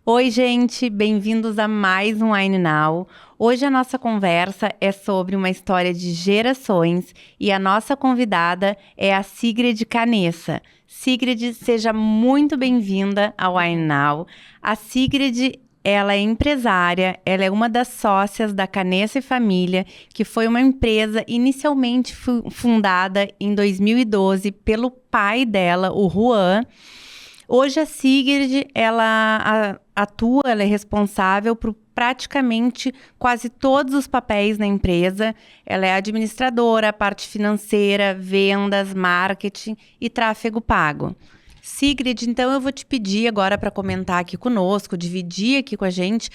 Oi, gente, bem-vindos a mais um Wine Now. Hoje a nossa conversa é sobre uma história de gerações e a nossa convidada é a Sigrid Canessa. Sigrid, seja muito bem-vinda ao Wine Now. A Sigrid, ela é empresária, ela é uma das sócias da Canessa e Família, que foi uma empresa inicialmente fundada em 2012 pelo pai dela, o Juan. Hoje a Sigrid, ela atua, ela é responsável por praticamente quase todos os papéis na empresa. Ela é administradora, parte financeira, vendas, marketing e tráfego pago. Sigrid, então eu vou te pedir agora para comentar aqui conosco, dividir aqui com a gente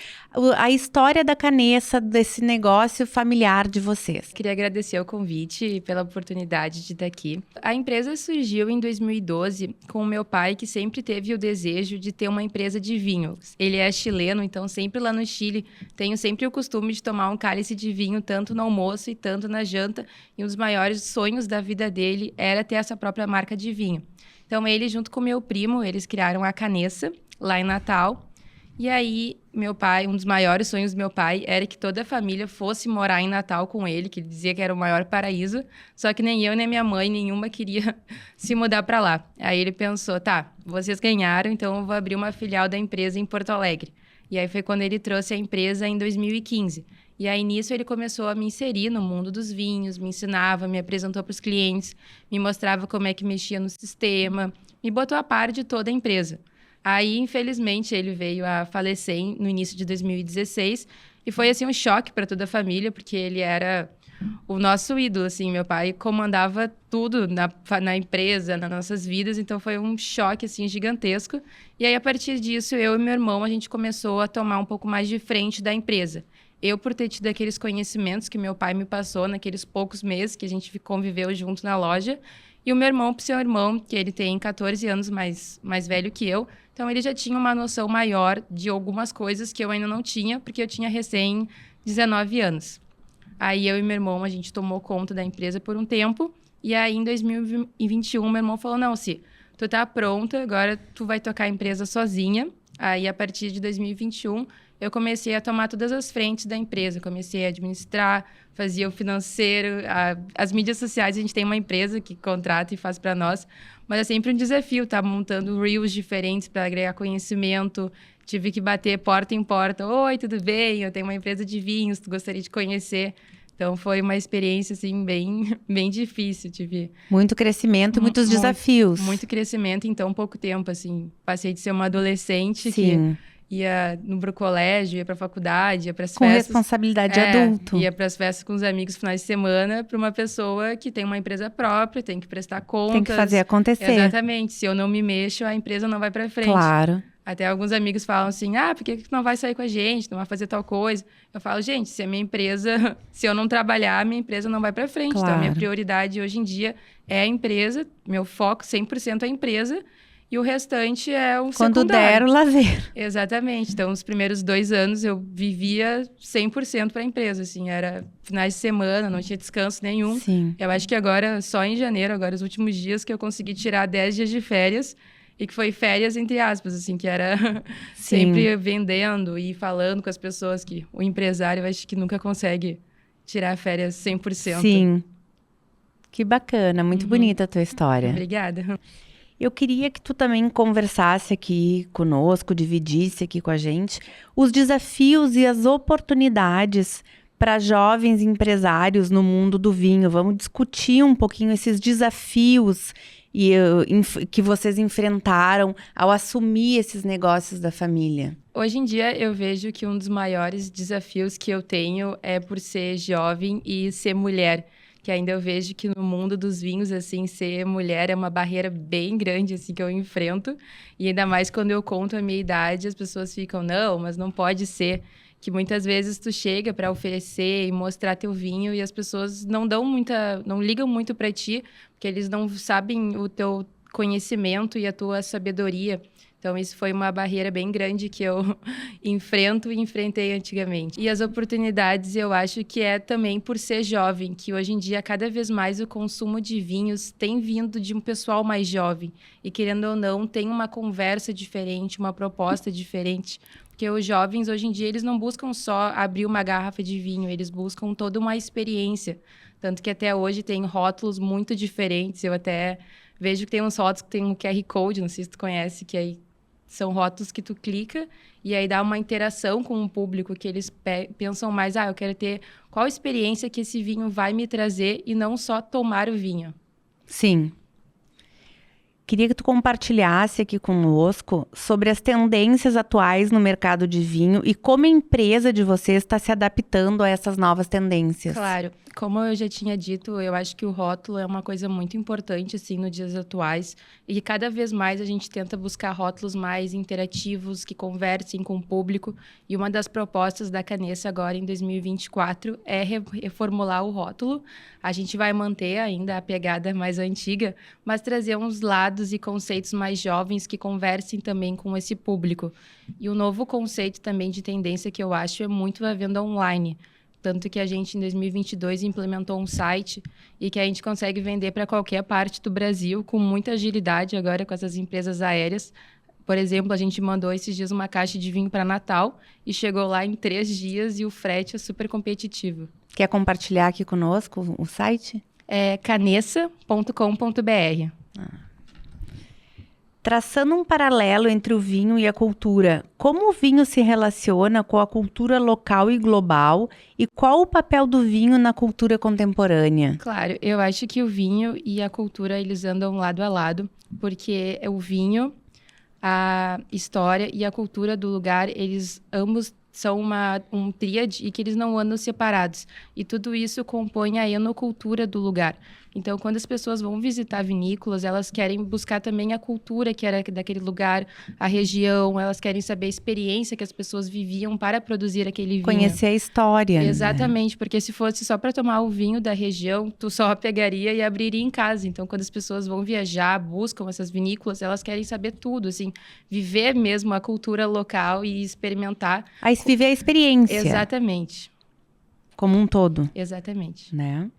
a história da Canessa, desse negócio familiar de vocês. Queria agradecer o convite e pela oportunidade de estar aqui. A empresa surgiu em 2012 com o meu pai, que sempre teve o desejo de ter uma empresa de vinho. Ele é chileno, então sempre lá no Chile tenho sempre o costume de tomar um cálice de vinho, tanto no almoço e tanto na janta. E um dos maiores sonhos da vida dele era ter essa própria marca de vinho. Então ele, junto com meu primo, eles criaram a Canessa, lá em Natal. E aí, meu pai, um dos maiores sonhos do meu pai era que toda a família fosse morar em Natal com ele, que ele dizia que era o maior paraíso, só que nem eu, nem minha mãe, nenhuma queria se mudar para lá. Aí ele pensou, tá, vocês ganharam, então eu vou abrir uma filial da empresa em Porto Alegre. E aí foi quando ele trouxe a empresa em 2015. E aí, nisso, ele começou a me inserir no mundo dos vinhos, me ensinava, me apresentou para os clientes, me mostrava como é que mexia no sistema, me botou a par de toda a empresa. Aí, infelizmente, ele veio a falecer no início de 2016 e foi, assim, um choque para toda a família, porque ele era o nosso ídolo, assim. Meu pai comandava tudo na empresa, nas nossas vidas, então foi um choque, assim, gigantesco. E aí, a partir disso, eu e meu irmão, a gente começou a tomar um pouco mais de frente da empresa. Eu, por ter tido aqueles conhecimentos que meu pai me passou naqueles poucos meses que a gente conviveu junto na loja, e o meu irmão, pro seu irmão, que ele tem 14 anos mais velho que eu, então ele já tinha uma noção maior de algumas coisas que eu ainda não tinha, porque eu tinha recém 19 anos. Aí eu e meu irmão, a gente tomou conta da empresa por um tempo, e aí em 2021, meu irmão falou, não, Si, tu tá pronta, agora tu vai tocar a empresa sozinha. Aí, a partir de 2021, eu comecei a tomar todas as frentes da empresa. Comecei a administrar, fazia o financeiro, as mídias sociais. A gente tem uma empresa que contrata e faz para nós. Mas é sempre um desafio estar montando reels diferentes para agregar conhecimento. Tive que bater porta em porta. Oi, tudo bem? Eu tenho uma empresa de vinhos, tu gostaria de conhecer? Então, foi uma experiência, assim, bem difícil. Tive Muito crescimento e muitos desafios. muito crescimento em tão pouco tempo, assim. Passei de ser uma adolescente que Sim. ia pro colégio, ia pra faculdade, ia pras Com festas. responsabilidade de adulto. Ia pras festas com os amigos no finais de semana, para uma pessoa que tem uma empresa própria, tem que prestar contas. Tem que fazer acontecer. Exatamente. Se eu não me mexo, a empresa não vai pra frente. Claro. Até alguns amigos falam assim, por que tu não vai sair com a gente? Não vai fazer tal coisa? Eu falo, gente, se a minha empresa, se eu não trabalhar, a minha empresa não vai para frente. Claro. Então, a minha prioridade hoje em dia é a empresa, meu foco 100% é a empresa, e o restante é o Quando secundário. der, o lazer. Exatamente. Então, os primeiros 2 anos eu vivia 100% para a empresa, assim, era finais de semana, não tinha descanso nenhum. Sim. Eu acho que agora, só em janeiro, agora os últimos dias, que eu consegui tirar 10 dias de férias, e que foi férias, entre aspas, assim, que era sempre vendendo e falando com as pessoas, que o empresário, eu acho que nunca consegue tirar férias 100%. Sim. Que bacana, muito bonita a tua história. Obrigada. Eu queria que tu também conversasse aqui conosco, dividisse aqui com a gente os desafios e as oportunidades para jovens empresários no mundo do vinho. Vamos discutir um pouquinho esses desafios que vocês enfrentaram ao assumir esses negócios da família. Hoje em dia, eu vejo que um dos maiores desafios que eu tenho é por ser jovem e ser mulher. Que ainda eu vejo que no mundo dos vinhos, assim, ser mulher é uma barreira bem grande, assim, que eu enfrento. E ainda mais quando eu conto a minha idade, as pessoas ficam, não, mas não pode ser. Que muitas vezes tu chega para oferecer e mostrar teu vinho e as pessoas não ligam muito para ti, porque eles não sabem o teu conhecimento e a tua sabedoria. Então, isso foi uma barreira bem grande que eu enfrento e enfrentei antigamente. E as oportunidades, eu acho que é também por ser jovem, que hoje em dia, cada vez mais, o consumo de vinhos tem vindo de um pessoal mais jovem. E, querendo ou não, tem uma conversa diferente, uma proposta diferente. Porque os jovens, hoje em dia, eles não buscam só abrir uma garrafa de vinho, eles buscam toda uma experiência. Tanto que até hoje tem rótulos muito diferentes. Eu até vejo que tem uns rótulos que tem um QR Code, não sei se tu conhece, que aí são rótulos que tu clica e aí dá uma interação com o público, que eles pensam mais, eu quero ter qual experiência que esse vinho vai me trazer e não só tomar o vinho. Sim. Queria que tu compartilhasse aqui conosco sobre as tendências atuais no mercado de vinho e como a empresa de vocês está se adaptando a essas novas tendências. Claro. Como eu já tinha dito, eu acho que o rótulo é uma coisa muito importante, assim, nos dias atuais. E cada vez mais a gente tenta buscar rótulos mais interativos, que conversem com o público. E uma das propostas da Canessa agora, em 2024, é reformular o rótulo. A gente vai manter ainda a pegada mais antiga, mas trazer uns lados e conceitos mais jovens que conversem também com esse público. E o novo conceito também de tendência que eu acho é muito a venda online. Tanto que a gente, em 2022, implementou um site e que a gente consegue vender para qualquer parte do Brasil com muita agilidade agora com essas empresas aéreas. Por exemplo, a gente mandou esses dias uma caixa de vinho para Natal e chegou lá em 3 dias e o frete é super competitivo. Quer compartilhar aqui conosco o site? É canessa.com.br. Traçando um paralelo entre o vinho e a cultura, como o vinho se relaciona com a cultura local e global e qual o papel do vinho na cultura contemporânea? Claro, eu acho que o vinho e a cultura, eles andam lado a lado, porque o vinho, a história e a cultura do lugar, eles ambos são um tríade e que eles não andam separados. E tudo isso compõe a enocultura do lugar. Então, quando as pessoas vão visitar vinícolas, elas querem buscar também a cultura que era daquele lugar, a região, elas querem saber a experiência que as pessoas viviam para produzir aquele vinho. Conhecer a história. Exatamente, porque se fosse só para tomar o vinho da região, tu só pegaria e abriria em casa. Então, quando as pessoas vão viajar, buscam essas vinícolas, elas querem saber tudo, assim, viver mesmo a cultura local e experimentar. Viver a experiência. Exatamente. Como um todo. Exatamente. Né?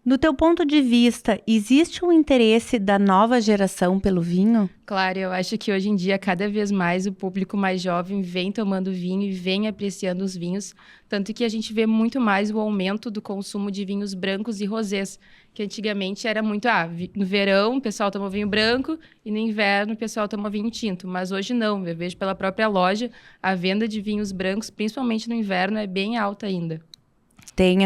Do teu ponto de vista, existe um interesse da nova geração pelo vinho? Claro, eu acho que hoje em dia, cada vez mais, o público mais jovem vem tomando vinho e vem apreciando os vinhos. Tanto que a gente vê muito mais o aumento do consumo de vinhos brancos e rosés, que antigamente era muito, no verão o pessoal toma vinho branco e no inverno o pessoal toma vinho tinto. Mas hoje não, eu vejo pela própria loja, a venda de vinhos brancos, principalmente no inverno, é bem alta ainda. Tem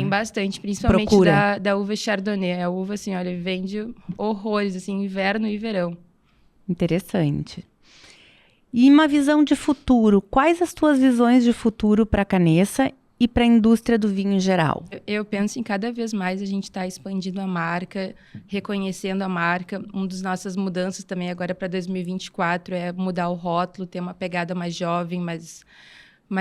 bastante, principalmente da uva Chardonnay. A uva, assim, olha, vende horrores, assim, inverno e verão. Interessante. E uma visão de futuro. Quais as tuas visões de futuro para a Canessa e para a indústria do vinho em geral? Eu penso em cada vez mais a gente estar expandindo a marca, reconhecendo a marca. Uma das nossas mudanças também agora para 2024 é mudar o rótulo, ter uma pegada mais jovem, mais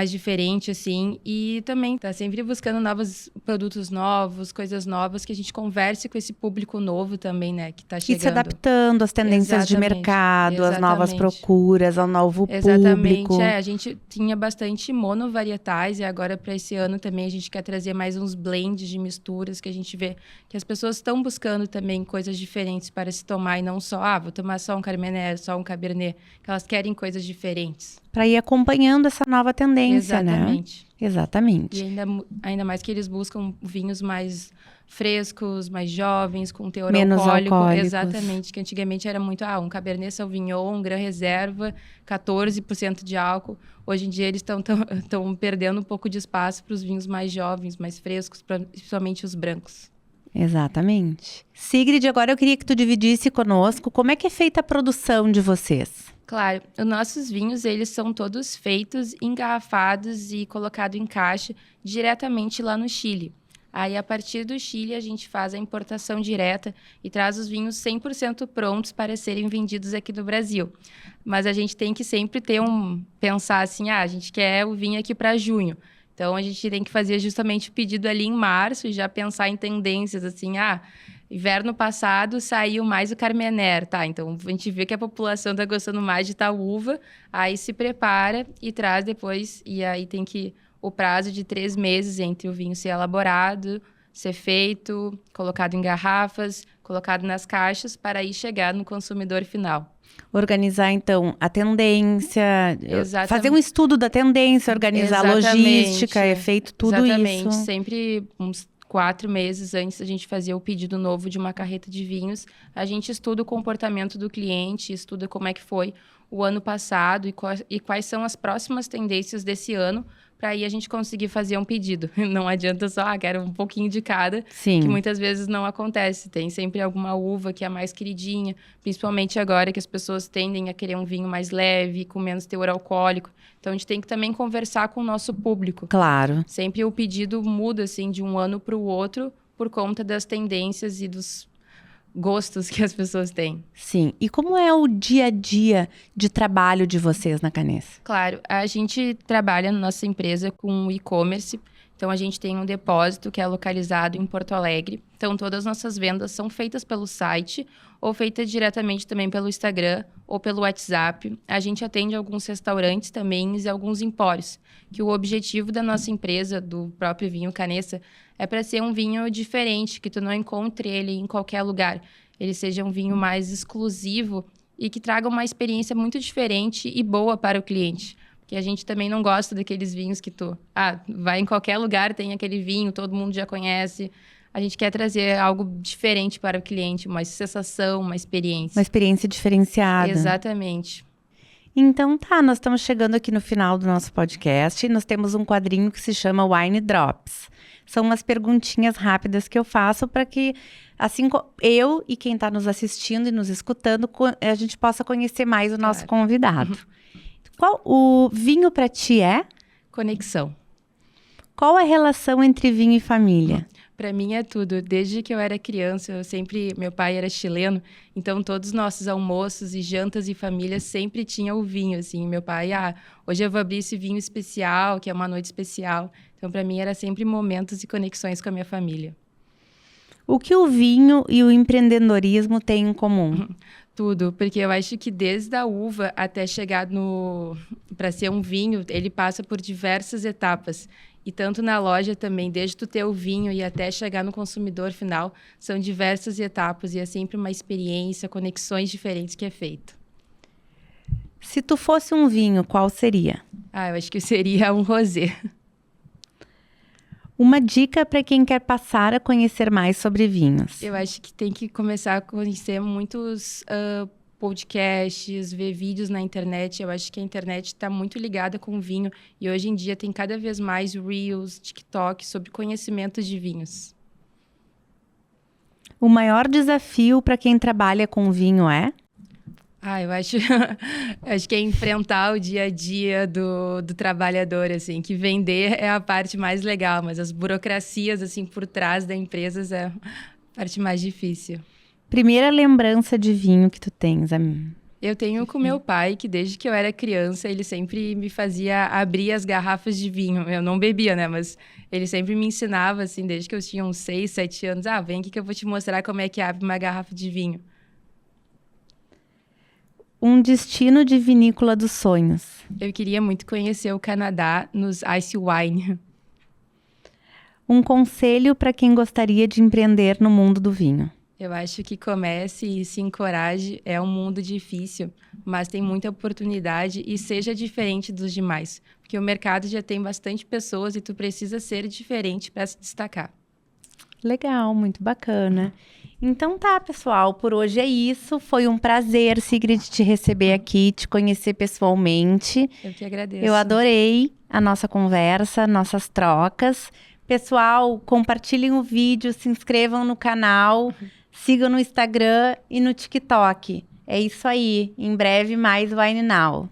diferente, assim, e também tá sempre buscando novos produtos novos, coisas novas, que a gente converse com esse público novo também, né, que tá chegando. E se adaptando às tendências de mercado, às novas procuras, ao novo público. A gente tinha bastante monovarietais e agora para esse ano também a gente quer trazer mais uns blends de misturas, que a gente vê que as pessoas estão buscando também coisas diferentes para se tomar e não só, vou tomar só um Carmener, só um Cabernet, que elas querem coisas diferentes. Para ir acompanhando essa nova tendência, Exatamente. Né? Exatamente. E ainda mais que eles buscam vinhos mais frescos, mais jovens, com teor menos alcoólicos. Exatamente, que antigamente era muito, um Cabernet Sauvignon, um Gran Reserva, 14% de álcool. Hoje em dia eles estão perdendo um pouco de espaço para os vinhos mais jovens, mais frescos, principalmente os brancos. Exatamente. Sigrid, agora eu queria que tu dividisse conosco como é que é feita a produção de vocês. Claro, os nossos vinhos, eles são todos feitos, engarrafados e colocados em caixa diretamente lá no Chile. Aí, a partir do Chile, a gente faz a importação direta e traz os vinhos 100% prontos para serem vendidos aqui no Brasil. Mas a gente tem que sempre pensar assim, a gente quer o vinho aqui para junho. Então, a gente tem que fazer justamente o pedido ali em março e já pensar em tendências, assim, Inverno passado saiu mais o Carmener, tá? Então a gente vê que a população tá gostando mais de tal uva, aí se prepara e traz depois, e aí tem que o prazo de 3 meses entre o vinho ser elaborado, ser feito, colocado em garrafas, colocado nas caixas para aí chegar no consumidor final. Organizar, então, a tendência, fazer um Exatamente. estudo da tendência, organizar a logística, é feito tudo Exatamente. isso. Sempre uns 4 meses antes da gente fazer o pedido novo de uma carreta de vinhos, a gente estuda o comportamento do cliente, estuda como é que foi o ano passado e quais são as próximas tendências desse ano, para aí a gente conseguir fazer um pedido. Não adianta só, quero um pouquinho de cada, Sim. que muitas vezes não acontece. Tem sempre alguma uva que é mais queridinha, principalmente agora que as pessoas tendem a querer um vinho mais leve, com menos teor alcoólico. Então, a gente tem que também conversar com o nosso público. Claro. Sempre o pedido muda, assim, de um ano para o outro, por conta das tendências e dos gostos que as pessoas têm. Sim. E como é o dia a dia de trabalho de vocês na Canessa? Claro, a gente trabalha na nossa empresa com e-commerce. Então, a gente tem um depósito que é localizado em Porto Alegre. Então, todas as nossas vendas são feitas pelo site ou feitas diretamente também pelo Instagram ou pelo WhatsApp. A gente atende alguns restaurantes também e alguns empórios, que o objetivo da nossa empresa, do próprio vinho Canessa, é para ser um vinho diferente, que tu não encontre ele em qualquer lugar. Ele seja um vinho mais exclusivo e que traga uma experiência muito diferente e boa para o cliente. Porque a gente também não gosta daqueles vinhos que tu... vai em qualquer lugar, tem aquele vinho, todo mundo já conhece. A gente quer trazer algo diferente para o cliente, uma sensação, uma experiência. Uma experiência diferenciada. Exatamente. Então tá, nós estamos chegando aqui no final do nosso podcast e nós temos um quadrinho que se chama Wine Drops. São umas perguntinhas rápidas que eu faço para que, assim, eu e quem está nos assistindo e nos escutando, a gente possa conhecer mais o nosso convidado. Qual o vinho para ti é? Conexão. Qual a relação entre vinho e família? Para mim é tudo. Desde que eu era criança, meu pai era chileno, então todos os nossos almoços e jantas e família sempre tinha o vinho, assim. Meu pai, hoje eu vou abrir esse vinho especial, que é uma noite especial. Então, para mim, era sempre momentos e conexões com a minha família. O que o vinho e o empreendedorismo têm em comum? Tudo, porque eu acho que desde a uva até chegar para ser um vinho, ele passa por diversas etapas. E tanto na loja também, desde tu ter o vinho e até chegar no consumidor final, são diversas etapas e é sempre uma experiência, conexões diferentes que é feito. Se tu fosse um vinho, qual seria? Eu acho que seria um rosé. Uma dica para quem quer passar a conhecer mais sobre vinhos. Eu acho que tem que começar a conhecer muitos podcasts, ver vídeos na internet. Eu acho que a internet está muito ligada com o vinho e hoje em dia tem cada vez mais Reels, TikTok sobre conhecimentos de vinhos. O maior desafio para quem trabalha com vinho é? Eu acho que é enfrentar o dia a dia do trabalhador, assim, que vender é a parte mais legal, mas as burocracias, assim, por trás da empresa é a parte mais difícil. Primeira lembrança de vinho que tu tens, amiga? Eu tenho com meu pai, que desde que eu era criança, ele sempre me fazia abrir as garrafas de vinho. Eu não bebia, né? Mas ele sempre me ensinava, assim, desde que eu tinha uns 6, 7 anos. Vem aqui que eu vou te mostrar como é que abre uma garrafa de vinho. Um destino de vinícola dos sonhos. Eu queria muito conhecer o Canadá nos Ice Wine. Um conselho para quem gostaria de empreender no mundo do vinho. Eu acho que comece e se encoraje. É um mundo difícil, mas tem muita oportunidade e seja diferente dos demais. Porque o mercado já tem bastante pessoas e tu precisa ser diferente para se destacar. Legal, muito bacana. Então tá, pessoal, por hoje é isso. Foi um prazer, Sigrid, te receber aqui, te conhecer pessoalmente. Eu que agradeço. Eu adorei a nossa conversa, nossas trocas. Pessoal, compartilhem o vídeo, se inscrevam no canal, sigam no Instagram e no TikTok. É isso aí. Em breve, mais Wine Now.